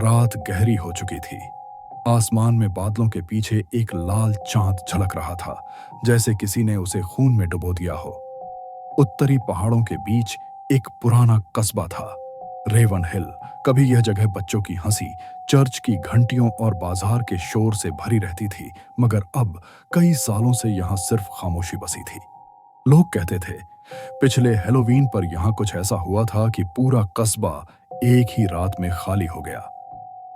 रात गहरी हो चुकी थी। आसमान में बादलों के पीछे एक लाल चांद झलक रहा था, जैसे किसी ने उसे खून में डुबो दिया हो। उत्तरी पहाड़ों के बीच एक पुराना कस्बा था, रेवन हिल। कभी यह जगह बच्चों की हंसी, चर्च की घंटियों और बाजार के शोर से भरी रहती थी, मगर अब कई सालों से यहाँ सिर्फ खामोशी बसी थी। लोग कहते थे, पिछले हैलोवीन पर यहाँ कुछ ऐसा हुआ था कि पूरा कस्बा एक ही रात में खाली हो गया।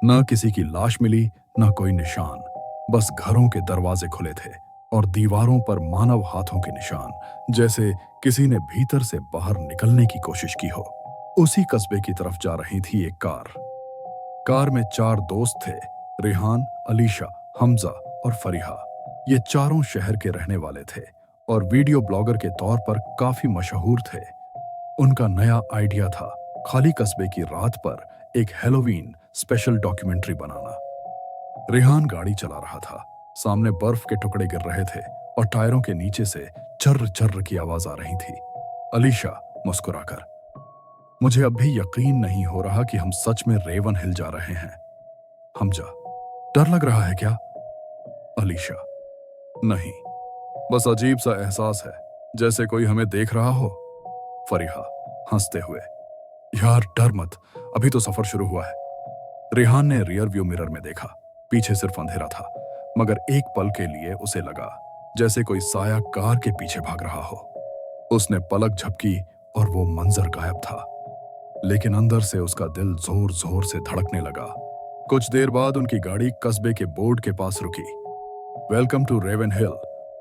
न किसी की लाश मिली, न कोई निशान। बस घरों के दरवाजे खुले थे और दीवारों पर मानव हाथों के निशान, जैसे किसी ने भीतर से बाहर निकलने की कोशिश की हो। उसी कस्बे की तरफ जा रही थी एक कार। कार में 4 दोस्त थे, रेहान, अलीशा, हमजा और फरीहा। ये चारों शहर के रहने वाले थे और वीडियो ब्लॉगर के तौर पर काफी मशहूर थे। उनका नया आइडिया था खाली कस्बे की रात पर एक हैलोवीन स्पेशल डॉक्यूमेंट्री बनाना। रेहान गाड़ी चला रहा था, सामने बर्फ के टुकड़े गिर रहे थे और टायरों के नीचे से चर्र चर्र की आवाज आ रही थी। अलीशा मुस्कुराकर, मुझे अब भी यकीन नहीं हो रहा कि हम सच में रेवन हिल जा रहे हैं। हमजा, डर लग रहा है क्या? अलीशा, नहीं, बस अजीब सा एहसास है, जैसे कोई हमें देख रहा हो। फरीहा हंसते हुए, यार डर मत, अभी तो सफर शुरू हुआ है। रेहान ने रियर व्यू मिरर में देखा, पीछे सिर्फ अंधेरा था, मगर एक पल के लिए उसे लगा जैसे कोई साया कार के पीछे भाग रहा हो। उसने पलक झपकी और वो मंजर गायब था, लेकिन अंदर से उसका दिल जोर जोर से धड़कने लगा। कुछ देर बाद उनकी गाड़ी कस्बे के बोर्ड के पास रुकी। Welcome to Raven Hill,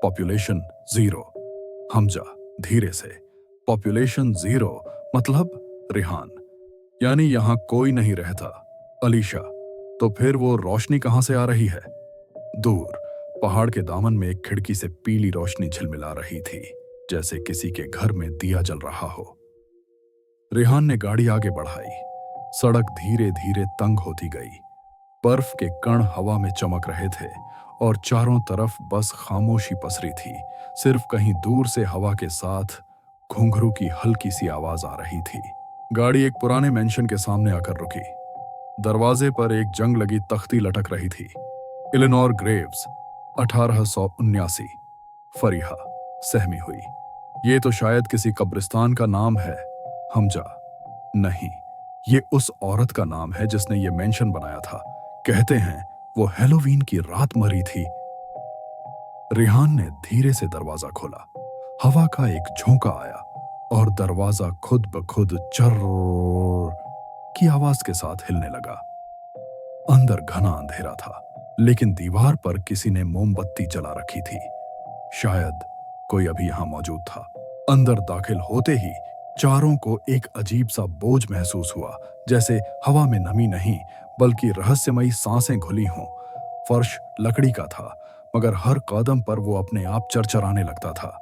population 0। Hamza धीरे से, पॉपुलेशन 0 मतलब? रेहान, यानी यहां कोई नहीं रहता। अलीशा, तो फिर वो रोशनी कहां से आ रही है? दूर पहाड़ के दामन में एक खिड़की से पीली रोशनी झिलमिला रही थी, जैसे किसी के घर में दिया जल रहा हो। रेहान ने गाड़ी आगे बढ़ाई। सड़क धीरे धीरे तंग होती गई। बर्फ के कण हवा में चमक रहे थे और चारों तरफ बस खामोशी पसरी थी। सिर्फ कहीं दूर से हवा के साथ घुंघरू की हल्की सी आवाज आ रही थी। गाड़ी एक पुराने मेंशन के सामने आकर रुकी। दरवाजे पर एक जंग लगी तख्ती लटक रही थी, इलेनोर ग्रेव्स 1879। फरीहा सहमी हुई, ये तो शायद किसी कब्रिस्तान का नाम है। हमजा, नहीं, ये उस औरत का नाम है जिसने ये मेंशन बनाया था। कहते हैं वो हैलोवीन की रात मरी थी। रेहान ने धीरे से दरवाजा खोला। हवा का एक झोंका आया और दरवाजा खुद ब खुद चर्र की आवाज के साथ हिलने लगा। अंदर घना अंधेरा था, लेकिन दीवार पर किसी ने मोमबत्ती जला रखी थी। शायद कोई अभी यहां मौजूद था। अंदर दाखिल होते ही चारों को एक अजीब सा बोझ महसूस हुआ, जैसे हवा में नमी नहीं बल्कि रहस्यमयी सांसें घुली हों। फर्श लकड़ी का था, मगर हर कदम पर वो अपने आप चरचराने लगता था।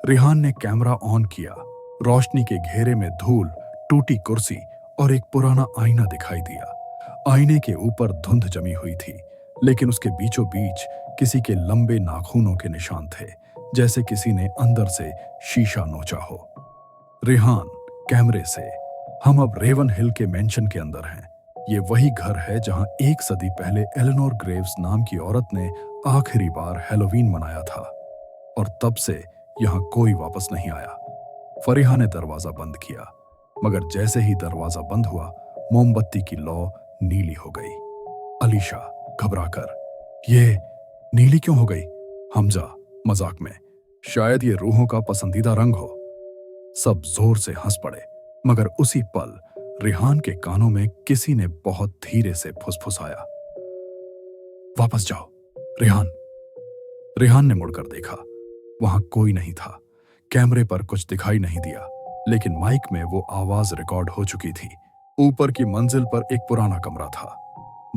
रेहान ने कैमरा ऑन किया। रोशनी के घेरे में धूल, टूटी कुर्सी और एक पुराना आईना दिखाई दिया। आईने के ऊपर धुंध जमी हुई थी, लेकिन उसके बीचों बीच किसी के लंबे नाखूनों के निशान थे, जैसे किसी ने अंदर से शीशा नोचा हो। रेहान कैमरे से, हम अब रेवन हिल के मेंशन के अंदर हैं। ये वही घर है जहां 1 सदी पहले एलेनोर ग्रेव्स नाम की औरत ने आखिरी बार हैलोवीन मनाया था, और तब से यहां कोई वापस नहीं आया। फरीहा ने दरवाजा बंद किया, मगर जैसे ही दरवाजा बंद हुआ, मोमबत्ती की लौ नीली हो गई। अलीशा घबराकर, ये नीली क्यों हो गई? हमजा मजाक में, शायद ये रूहों का पसंदीदा रंग हो। सब जोर से हंस पड़े, मगर उसी पल रेहान के कानों में किसी ने बहुत धीरे से फुसफुसाया, वापस जाओ रेहान। रेहान ने मुड़कर देखा, वहां कोई नहीं था। कैमरे पर कुछ दिखाई नहीं दिया, लेकिन माइक में वो आवाज रिकॉर्ड हो चुकी थी। ऊपर की मंजिल पर एक पुराना कमरा था।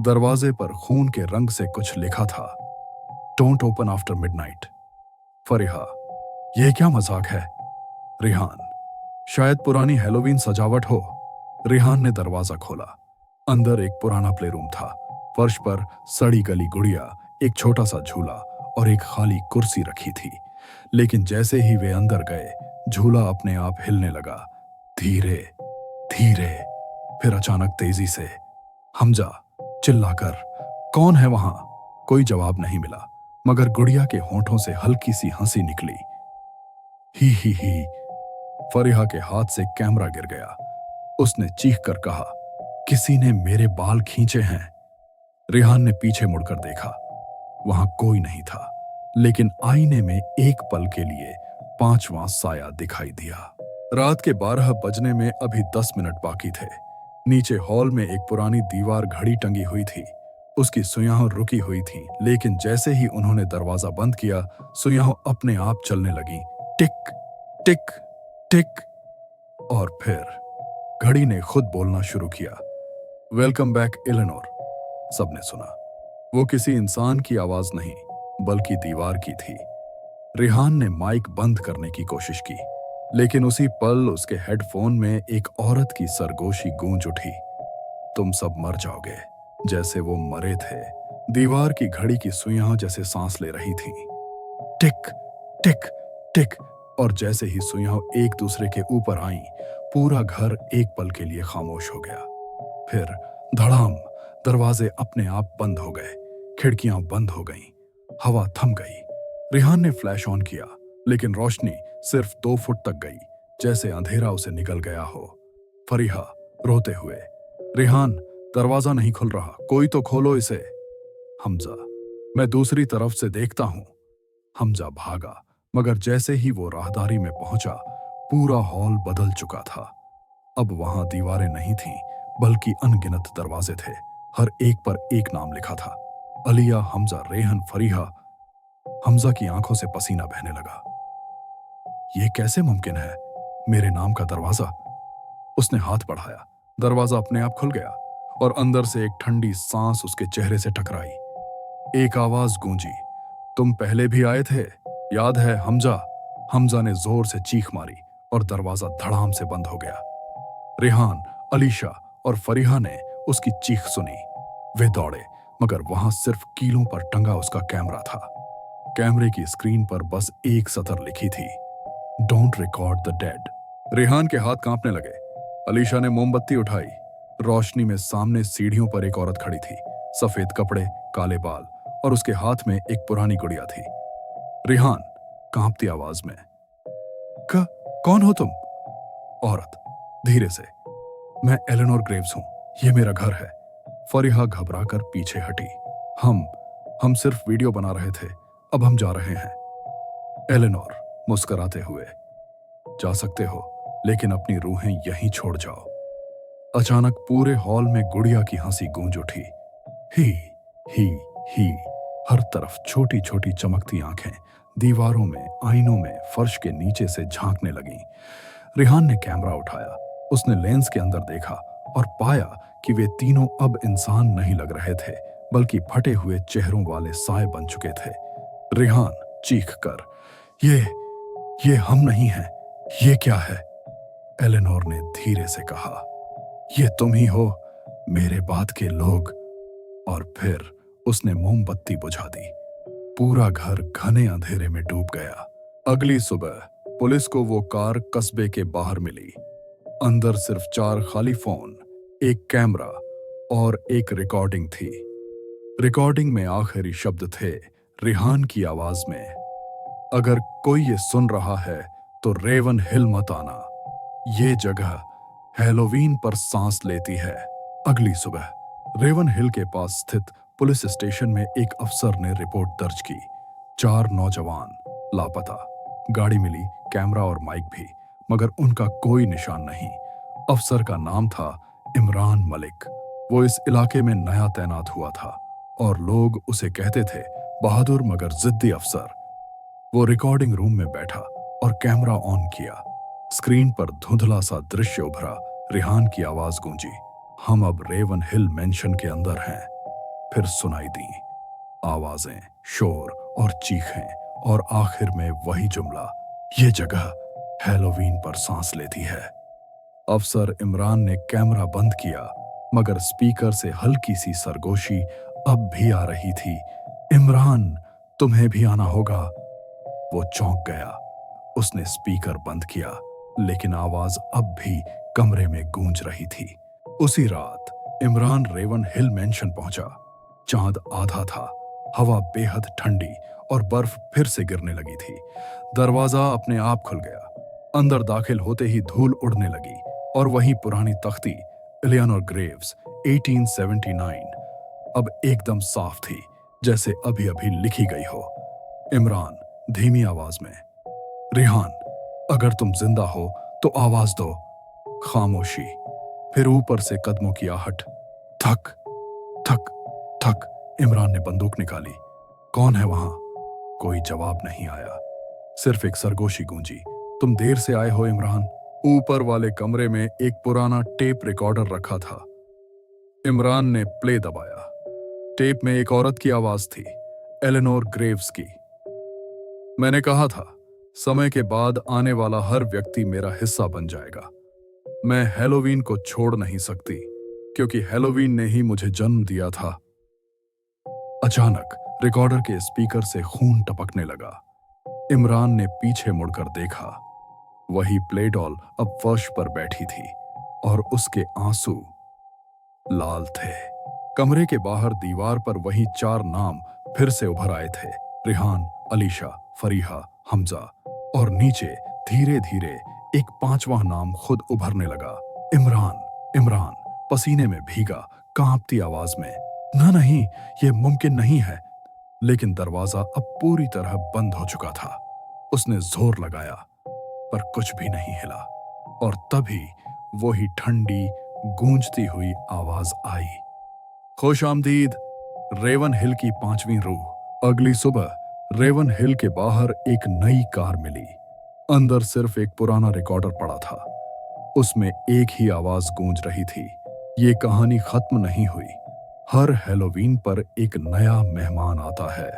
दरवाजे पर खून के रंग से कुछ लिखा था, don't open after midnight. Fariha, यह क्या मजाक है? रेहान, शायद पुरानी हैलोवीन सजावट हो। रेहान ने दरवाजा खोला। अंदर एक पुराना प्लेरूम था। फर्श पर सड़ी गली गुड़िया, एक छोटा सा झूला और एक खाली कुर्सी रखी थी। लेकिन जैसे ही वे अंदर गए, झूला अपने आप हिलने लगा, धीरे धीरे, फिर अचानक तेजी से। हमजा, चिल्लाकर, कौन है वहां? कोई जवाब नहीं मिला, मगर गुड़िया के होंठों से हल्की सी हंसी निकली। ही। फरीहा के हाथ से कैमरा गिर गया। उसने चीख कर कहा, किसी ने मेरे बाल खींचे हैं। रेहान ने पीछे मुड़कर देखा। वहां कोई नहीं था, लेकिन आईने में एक पल के लिए 5वां साया दिखाई दिया। रात के 12 बजने में अभी 10 मिनट बाकी थे। नीचे हॉल में एक पुरानी दीवार घड़ी टंगी हुई थी। उसकी सुइयां रुकी हुई थी, लेकिन जैसे ही उन्होंने दरवाजा बंद किया, सुइयां अपने आप चलने लगी। टिक टिक टिक। और फिर घड़ी ने खुद बोलना शुरू किया। Welcome back Eleanor. सबने सुना। वो किसी इंसान की आवाज नहीं, बल्कि दीवार की थी। रेहान ने माइक बंद करने की कोशिश की, लेकिन उसी पल उसके हेडफोन में एक औरत की सरगोशी गूंज उठी। तुम सब मर जाओगे, जैसे वो मरे थे। दीवार की घड़ी की सुइयां जैसे सांस ले रही थीं। टिक टिक टिक। और जैसे ही सुइयां एक दूसरे के ऊपर आईं, पूरा घर एक पल के लिए खामोश हो गया। फिर धड़ाम, दरवाजे अपने आप बंद हो गए, खिड़कियां बंद हो गईं, हवा थम गई। रेहान ने फ्लैश ऑन किया, लेकिन रोशनी सिर्फ 2 फुट तक गई, जैसे अंधेरा उसे निगल गया हो। फरीहा रोते हुए, रेहान, दरवाजा नहीं खुल रहा, कोई तो खोलो इसे। हमजा, मैं दूसरी तरफ से देखता हूं। हमजा भागा, मगर जैसे ही वो राहदारी में पहुंचा, पूरा हॉल बदल चुका था। अब वहां दीवारें नहीं थीं, बल्कि अनगिनत दरवाजे थे। हर एक पर एक नाम लिखा था, अलिया, हमजा, रेहन, फरीहा। हमजा की आंखों से पसीना बहने लगा। ये कैसे मुमकिन है? मेरे नाम का दरवाजा। उसने हाथ बढ़ाया, दरवाजा अपने आप खुल गया और अंदर से एक ठंडी सांस उसके चेहरे से टकराई। एक आवाज गूंजी, तुम पहले भी आए थे, याद है हमजा? हमजा ने जोर से चीख मारी और दरवाजा धड़ाम से बंद हो गया। रेहान, अलीशा और फरीहा ने उसकी चीख सुनी। वे दौड़े, मगर वहां सिर्फ कीलों पर टंगा उसका कैमरा था। कैमरे की स्क्रीन पर बस एक सतर लिखी थी, don't record the dead. Rehan के हाथ कांपने लगे। अलीशा ने मोमबत्ती उठाई। रोशनी में सामने सीढ़ियों पर एक औरत खड़ी थी, सफेद कपड़े, काले बाल, और उसके हाथ में एक पुरानी गुड़िया थी। रेहान कांपती आवाज में, कौन हो तुम? औरत धीरे से, मैं एलेनोर ग्रेव्स हूं, ये मेरा घर है। फरीहा घबराकर पीछे हटी। हम सिर्फ वीडियो बना रहे थे, अब हम जा रहे हैं। एलेनोर मुस्कुराते हुए, जा सकते हो, लेकिन अपनी रूहें यहीं छोड़ जाओ। अचानक पूरे हॉल में गुड़िया की हंसी गूंज उठी। ही ही। हर तरफ छोटी छोटी चमकती आंखें दीवारों में, आईनों में, फर्श के नीचे से झांकने लगीं। रेहान ने कैमरा उठाया। उसने लेंस के अंदर देखा और पाया कि वे तीनों अब इंसान नहीं लग रहे थे, बल्कि फटे हुए चेहरों वाले साए बन चुके थे। रेहान चीख कर, ये हम नहीं हैं, ये क्या है? एलेनोर ने धीरे से कहा, ये तुम ही हो, मेरे बाद के लोग। और फिर उसने मोमबत्ती बुझा दी। पूरा घर घने अंधेरे में डूब गया। अगली सुबह पुलिस को वो कार कस्बे के बाहर मिली। अंदर सिर्फ 4 खाली फोन, एक कैमरा और एक रिकॉर्डिंग थी। रिकॉर्डिंग में आखिरी शब्द थे, रेहान की आवाज में, अगर कोई ये सुन रहा है तो रेवन हिल मत आना, ये जगह हैलोवीन पर सांस लेती है। अगली सुबह रेवन हिल के पास स्थित पुलिस स्टेशन में एक अफसर ने रिपोर्ट दर्ज की, 4 नौजवान लापता। गाड़ी मिली, कैमरा और माइक भी, मगर उनका कोई निशान नहीं। अफसर का नाम था इमरान मलिक। वो इस इलाके में नया तैनात हुआ था और लोग उसे कहते थे बहादुर मगर जिद्दी अफसर। वो रिकॉर्डिंग रूम में बैठा और कैमरा ऑन किया। स्क्रीन पर धुंधला सा दृश्य उभरा। रेहान की आवाज गूंजी, हम अब रेवन हिल मेंशन के अंदर हैं। फिर सुनाई दी आवाजें, शोर और चीखें, और आखिर में वही जुमला, ये जगह हैलोवीन पर सांस लेती है। अफसर इमरान ने कैमरा बंद किया, मगर स्पीकर से हल्की सी सरगोशी अब भी आ रही थी, इमरान, तुम्हें भी आना होगा। वो चौंक गया। उसने स्पीकर बंद किया, लेकिन आवाज अब भी कमरे में गूंज रही थी। उसी रात इमरान रेवन हिल मेंशन पहुंचा। चांद आधा था, हवा बेहद ठंडी और बर्फ फिर से गिरने लगी थी। दरवाजा अपने आप खुल गया। अंदर दाखिल होते ही धूल उड़ने लगी और वही पुरानी तख्ती इलियनोर ग्रेव्स 1879 अब एकदम साफ थी, जैसे अभी अभी लिखी गई हो। इमरान धीमी आवाज में, रिहान, अगर तुम जिंदा हो तो आवाज दो। खामोशी, फिर ऊपर से कदमों की आहट। थक थक थक। इमरान ने बंदूक निकाली। कौन है वहां? कोई जवाब नहीं आया, सिर्फ एक सरगोशी गूंजी। तुम देर से आए हो इमरान। ऊपर वाले कमरे में एक पुराना टेप रिकॉर्डर रखा था। इमरान ने प्ले दबाया। टेप में एक औरत की आवाज थी, एलेनोर ग्रेव्स की। मैंने कहा था, समय के बाद आने वाला हर व्यक्ति मेरा हिस्सा बन जाएगा। मैं हैलोवीन को छोड़ नहीं सकती, क्योंकि हैलोवीन ने ही मुझे जन्म दिया था। अचानक रिकॉर्डर के स्पीकर से खून टपकने लगा। इमरान ने पीछे मुड़कर देखा। वही प्ले डॉल अब फर्श पर बैठी थी और उसके आंसू लाल थे। कमरे के बाहर दीवार पर वही 4 नाम फिर से उभर आए थे, रिहान, अलीशा, फरीहा, हमजा। और नीचे धीरे धीरे एक 5वां नाम खुद उभरने लगा, इमरान। इमरान पसीने में भीगा, कांपती आवाज में, ना नहीं, ये मुमकिन नहीं है। लेकिन दरवाजा अब पूरी तरह बंद हो चुका था। उसने जोर लगाया, पर कुछ भी नहीं हिला। और तभी वही ठंडी गूंजती हुई आवाज आई, खुश आमदीद, रेवन हिल की 5वीं रूह। अगली सुबह रेवन हिल के बाहर एक नई कार मिली। अंदर सिर्फ एक पुराना रिकॉर्डर पड़ा था। उसमें एक ही आवाज गूंज रही थी, ये कहानी खत्म नहीं हुई। हर हैलोवीन पर एक नया मेहमान आता है।